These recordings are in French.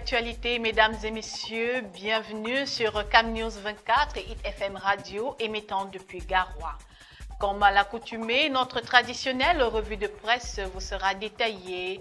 d'actualité, mesdames et messieurs. Bienvenue sur Cam News 24 et Hit FM Radio, émettant depuis Garoua. Comme à l'accoutumée, notre traditionnelle revue de presse vous sera détaillée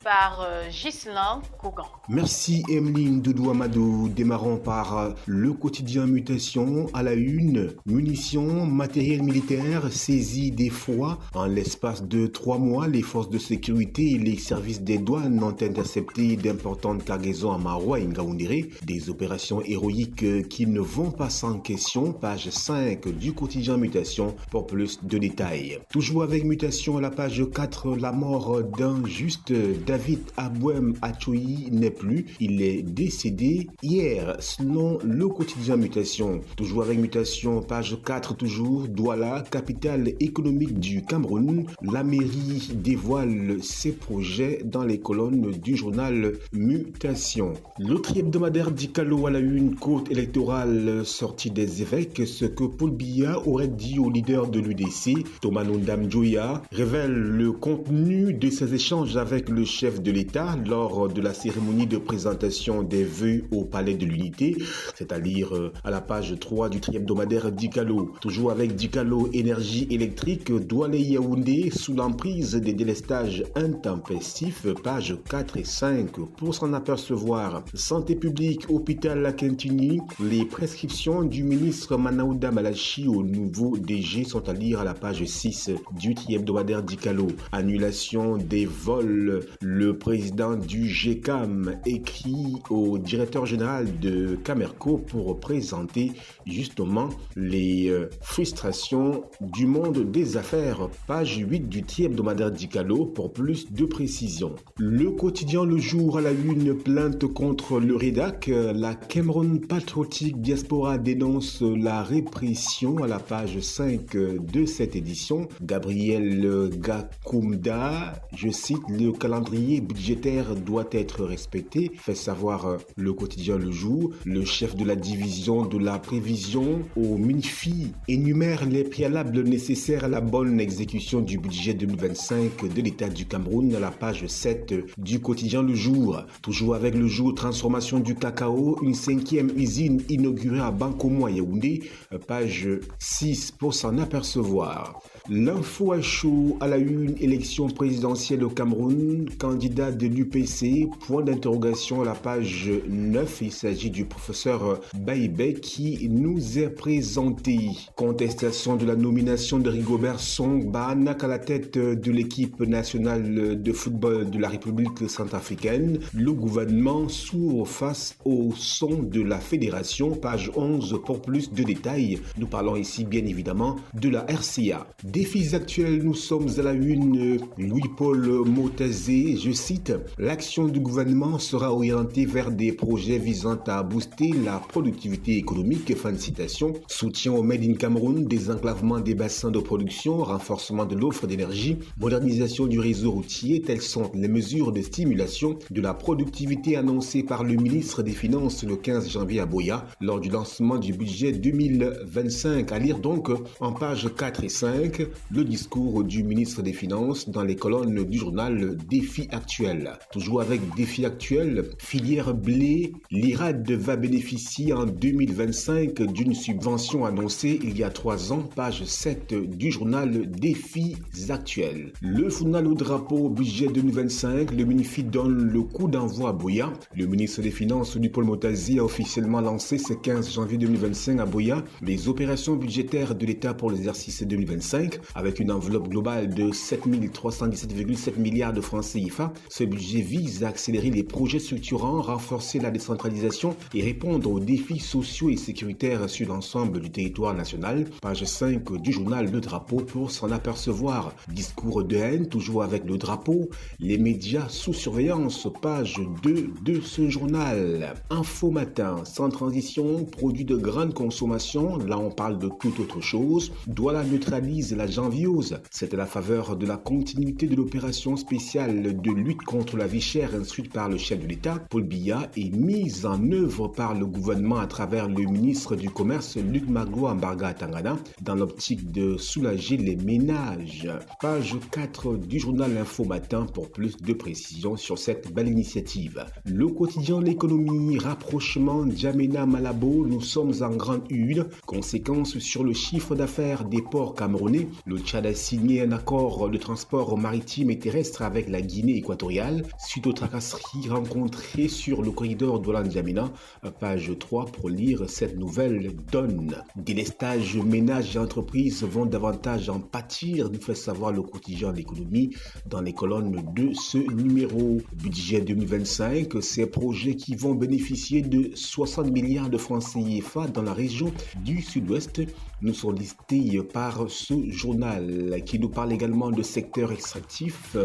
par Ghislain Kougan. Merci Emeline Doudou Amadou. Démarrons par le quotidien Mutation à la une. Munitions, matériel militaire saisis des fois. En l'espace de 3 mois, les forces de sécurité et les services des douanes ont intercepté d'importantes cargaisons à Maroua et Ngaoundéré. Des opérations héroïques qui ne vont pas sans question. Page 5 du quotidien Mutation pour plus de détails. Toujours avec Mutation à la page 4, la mort d'un juste David Abouem Achoui n'est plus. Il est décédé hier selon le quotidien Mutation. Toujours avec Mutation, page 4 toujours, Douala, capitale économique du Cameroun. La mairie dévoile ses projets dans les colonnes du journal Mutation. Le tri-hebdomadaire d'Icalo à la une, courte électorale sortie des évêques, ce que Paul Biya aurait dit au leader de l'UDC, Thomas Nundam Djoya, révèle le contenu de ses échanges avec le chef de l'État lors de la cérémonie de présentation des vœux au Palais de l'Unité, c'est-à-dire à la page 3 du tri-hebdomadaire d'Icalo. Toujours avec d'Icalo, énergie électrique, Douala-Yaoundé sous l'emprise des délestages intempestifs, pages 4 et 5 pour s'en apercevoir. Santé publique, hôpital Lakentini, les prescriptions du ministre Manaouda Malachi au nouveau DG sont à lire à la page 6 du tri-hebdomadaire d'Icalo. Annulation des vols. Le président du GECAM écrit au directeur général de Camerco pour présenter justement les frustrations du monde des affaires. Page 8 du tri-hebdomadaire d'Icalo pour plus de précision. Le quotidien Le Jour à la une, plainte contre le REDAC. La Cameroun Patriotique Diaspora dénonce la répression à la page 5 de cette édition. Gabriel Gakoumda, je cite, le calendrier budgétaire doit être respecté, fait savoir le quotidien Le Jour. Le chef de la division de la prévision au MINFI énumère les préalables nécessaires à la bonne exécution du budget 2025 de l'État du Cameroun à la page 7 du quotidien Le Jour. Toujours avec Le Jour, transformation du cacao, une 5e usine inaugurée à Bankomo à Yaoundé, page 6 pour s'en apercevoir. L'info à chaud à la une, élection présidentielle au Cameroun, candidat de l'UPC, point d'interrogation à la page 9, il s'agit du professeur Baïbé qui nous est présenté. Contestation de la nomination de Rigobert Song Bahanak à la tête de l'équipe nationale de football de la République centrafricaine. Le gouvernement sourd face au son de la fédération, page 11 pour plus de détails. Nous parlons ici bien évidemment de la RCA. Défis actuels, nous sommes à la une. Louis-Paul Motazé, je cite, l'action du gouvernement sera orientée vers des projets visant à booster la productivité économique, fin de citation, soutien au Made in Cameroun, désenclavement des bassins de production, renforcement de l'offre d'énergie, modernisation du réseau routier, telles sont les mesures de stimulation de la productivité annoncées par le ministre des Finances le 15 janvier à Boya lors du lancement du budget 2025. À lire donc en pages 4 et 5 le discours du ministre des Finances dans les colonnes du journal Défi Actuel. Toujours avec Défi Actuel, filière blé, l'IRAD va bénéficier en 2025 d'une subvention annoncée il y a 3 ans, page 7 du journal Défi Actuel. Le journal au drapeau budget 2025, le MINFI donne le coup d'envoi à Boya. Le ministre des Finances, Louis-Paul Motazé, a officiellement lancé ce 15 janvier 2025 à Boya les opérations budgétaires de l'État pour l'exercice 2025 avec une enveloppe globale de 7 317,7 milliards de francs CFA. Ce budget vise à accélérer les projets structurants, renforcer la décentralisation et répondre aux défis sociaux et sécuritaires sur l'ensemble du territoire national. Page 5 du journal Le Drapeau pour s'en apercevoir. Discours de haine, toujours avec Le Drapeau. Les médias sous surveillance, page 2 de ce journal. Info Matin, sans transition, produit de grande consommation, là on parle de toute autre chose. Douala neutralise la janviose. C'est à la faveur de la continuité de l'opération spéciale de lutte contre la vie chère instruite par le chef de l'État, Paul Biya, est mise en œuvre par le gouvernement à travers le ministre du Commerce, Luc Magloire Mbarga Tangana, dans l'optique de soulager les ménages. Page 4 du journal Info Matin pour plus de précisions sur cette belle initiative. Le quotidien L'économie, rapprochement N'Djamena-Malabo, nous sommes en grande une. Conséquence sur le chiffre d'affaires des ports camerounais. Le Tchad a signé un accord de transport maritime et terrestre avec la Guinée équatoriale suite aux tracasseries rencontrées sur le corridor Douala-N'Djamena. Page 3 pour lire cette nouvelle donne. Délestage, ménages et entreprises vont davantage en pâtir, nous fait savoir le quotidien L'économie dans les colonnes de ce numéro. Budget 2025, ces projets qui vont bénéficier de 60 milliards de francs CFA dans la région du Sud-Ouest nous sont listés par ce journal qui nous parle également de secteur extractif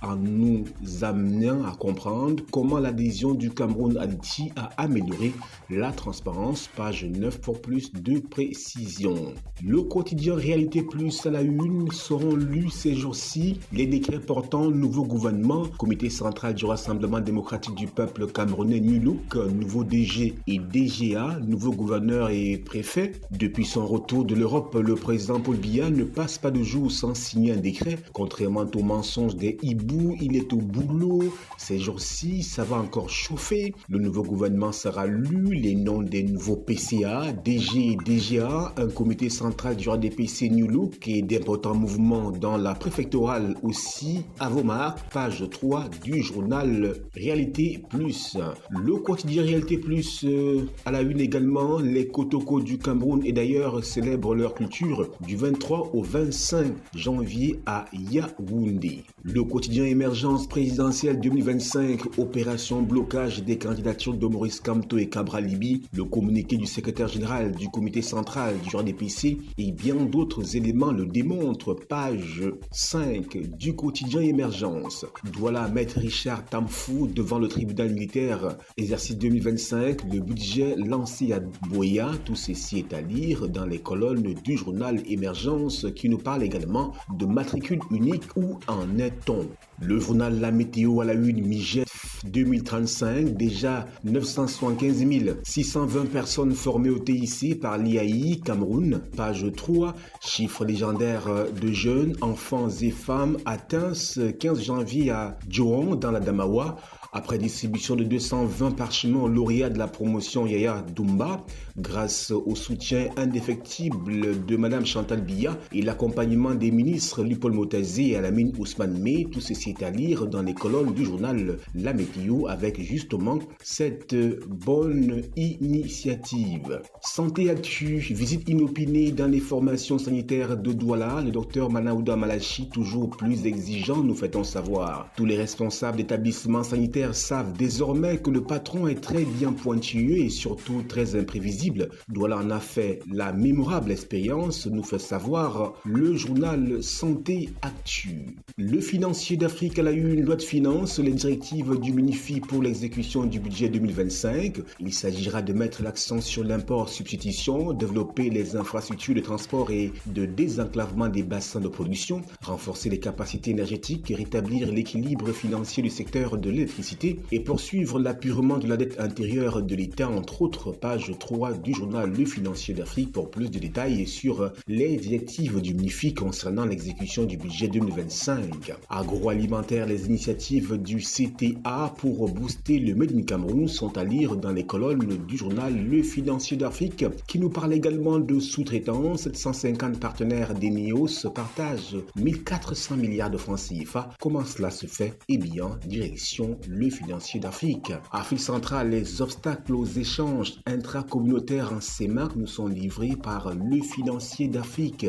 en nous amenant à comprendre comment l'adhésion du Cameroun à l'ITI a amélioré la transparence. Page 9 pour plus de précision. Le quotidien Réalité Plus à la une seront lus ces jours-ci les décrets portant nouveau gouvernement, comité central du Rassemblement démocratique du peuple camerounais NULOC, nouveau DG et DGA, nouveau gouverneur et préfet. Depuis son retour de l'Europe, le président Paul Biya ne passe pas de jour sans signer un décret. Contrairement aux mensonges des hiboux, il est au boulot. Ces jours-ci, ça va encore chauffer. Le nouveau gouvernement sera lu, les noms des nouveaux PCA, DG et DGA, un comité central du RDPC NULOC et d'importants mouvements dans la préfectorale aussi à Vomar. Page 3 du journal Réalité Plus. Le quotidien Réalité Plus à la une également, les Kotoko du Cameroun et d'ailleurs célèbrent leur culture du 23 au 25 janvier à Yaoundé. Le quotidien Émergence présidentielle 2025, opération blocage des candidatures de Maurice Kamto et Cabral Libi, le communiqué du secrétaire général du comité central du RDPC et bien d'autres éléments le démontrent. Page 5 du quotidien Émergence. Douala Maître Richard Tamfou devant le tribunal militaire, exercice 2025, le budget lancé à Boya, tout ceci est à lire dans les colonnes du journal Émergence qui nous parle également de matricule unique. Où en est-on? Le journal La Météo à la une MIGEF 2035, déjà 975 620 personnes formées au TIC par l'IAI Cameroun. Page 3, chiffre légendaire de jeunes, enfants et femmes atteints ce 15 janvier à Djohan dans la Damawa. Après distribution de 220 parchemins aux lauréats de la promotion Yaya Dumba, grâce au soutien indéfectible de Madame Chantal Biya et l'accompagnement des ministres Lupol Motazé et Alamine Ousmane May, tout ceci est à lire dans les colonnes du journal La Météo avec justement cette bonne initiative. Santé Actu, visite inopinée dans les formations sanitaires de Douala, le docteur Manaouda Malachi toujours plus exigeant, nous fait-on savoir. Tous les responsables d'établissements sanitaires savent désormais que le patron est très bien pointilleux et surtout très imprévisible. Douala en a fait la mémorable expérience, nous fait savoir le journal Santé Actu. Le financier d'Afrique à la une, loi de finances, les directives du MINIFI pour l'exécution du budget 2025. Il s'agira de mettre l'accent sur l'import-substitution, développer les infrastructures de transport et de désenclavement des bassins de production, renforcer les capacités énergétiques, rétablir l'équilibre financier du secteur de l'électricité et poursuivre l'apurement de la dette intérieure de l'État, entre autres. Page 3 du journal Le Financier d'Afrique pour plus de détails sur les directives du MINIFI concernant l'exécution du budget 2025. Agroalimentaire, les initiatives du CTA pour booster le Made in Cameroun sont à lire dans les colonnes du journal Le Financier d'Afrique qui nous parle également de sous-traitance. 750 partenaires d'ENEOS partagent 1400 milliards de francs CFA. Comment cela se fait? Eh bien, direction Le Financier d'Afrique. Afrique centrale, les obstacles aux échanges intracommunautaires en CEMAC nous sont livrés par Le Financier d'Afrique.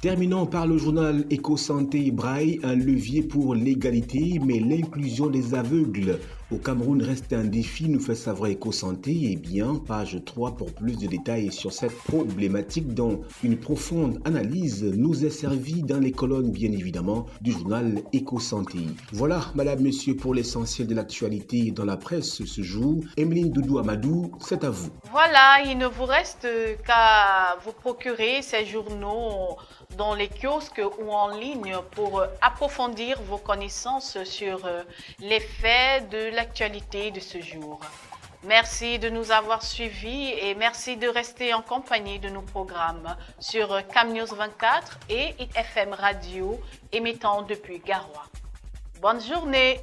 Terminons par le journal Éco-Santé Braille, un levier pour l'égalité, mais l'inclusion des aveugles au Cameroun reste un défi, nous fait savoir Éco-Santé. Eh bien, page 3 pour plus de détails sur cette problématique dont une profonde analyse nous est servie dans les colonnes, bien évidemment, du journal Éco-Santé. Voilà, madame, monsieur, pour l'essentiel de l'actualité dans la presse ce jour. Emeline Doudou Amadou, c'est à vous. Voilà, il ne vous reste qu'à vous procurer ces journaux dans les kiosques ou en ligne pour approfondir vos connaissances sur les faits de l'actualité de ce jour. Merci de nous avoir suivis et merci de rester en compagnie de nos programmes sur CamNews 24 et ITFM Radio émettant depuis Garoua. Bonne journée!